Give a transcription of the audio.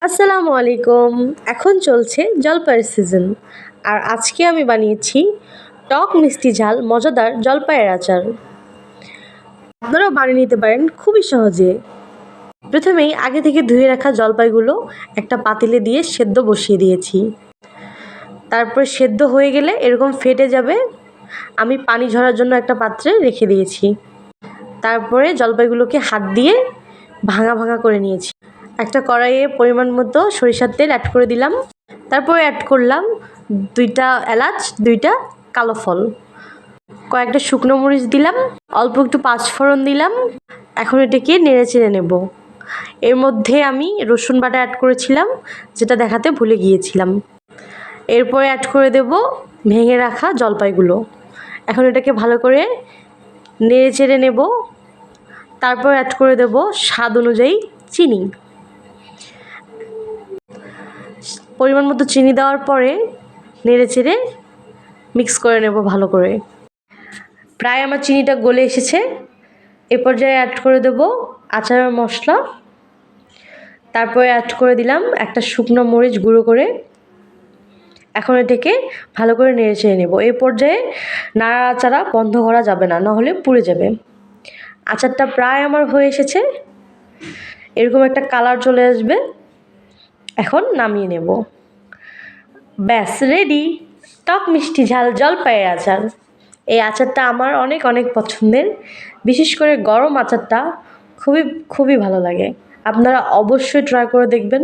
আসসালামু আলাইকুম। এখন চলছে জলপাইয়ের সিজন। আর আজকে আমি বানিয়েছি টক মিষ্টি ঝাল মজাদার জলপাইয়ের আচার। আপনারাও বানিয়ে নিতে পারেন খুবই সহজে। প্রথমেই আগে থেকে ধুয়ে রাখা জলপাইগুলো একটা পাতিলে দিয়ে সেদ্ধ বসিয়ে দিয়েছি। তারপর সেদ্ধ হয়ে গেলে এরকম ফেটে যাবে, আমি পানি ঝরার জন্য একটা পাত্রে রেখে দিয়েছি। তারপরে জলপাইগুলোকে হাত দিয়ে ভাঙা ভাঙা করে নিয়েছি। একটা কড়াইয়ে পরিমাণ মতো সরিষার তেল অ্যাড করে দিলাম। তারপরে অ্যাড করলাম 2টা এলাচ, 2টা কালো ফল, কয়েকটা শুকনো মরিচ দিলাম, অল্প একটু পাঁচফোড়ন দিলাম। এখন এটাকে নেড়ে চেড়ে নেব। এর মধ্যে আমি রসুন বাটা অ্যাড করেছিলাম, যেটা দেখাতে ভুলে গিয়েছিলাম। এরপরে অ্যাড করে দেব ভেঙে রাখা জলপাইগুলো। এখন এটাকে ভালো করে নেড়ে চেড়ে নেব। তারপর অ্যাড করে দেব স্বাদ অনুযায়ী চিনি। পরিমাণ মতো চিনি দেওয়ার পরে নেড়ে চেড়ে মিক্স করে নেব ভালো করে। প্রায় আমার চিনিটা গলে এসেছে। এ পর্যায়ে অ্যাড করে দেব আচারের মশলা। তারপরে অ্যাড করে দিলাম একটা শুকনো মরিচ গুঁড়ো করে। এখন এটাকে ভালো করে নেড়ে চেড়ে নেব। এই পর্যায়ে নাড়াচাড়া বন্ধ করা যাবে না, নাহলে পুড়ে যাবে। আচারটা প্রায় আমার হয়ে এসেছে, এরকম একটা কালার চলে আসবে। এখন নামিয়ে নেব। ব্যাস রেডি, টক মিষ্টি ঝাল জলপাইয়ের আচার। এই আচারটা আমার অনেক অনেক পছন্দের, বিশেষ করে গরম আচারটা খুবই খুবই ভালো লাগে। আপনারা অবশ্যই ট্রাই করে দেখবেন।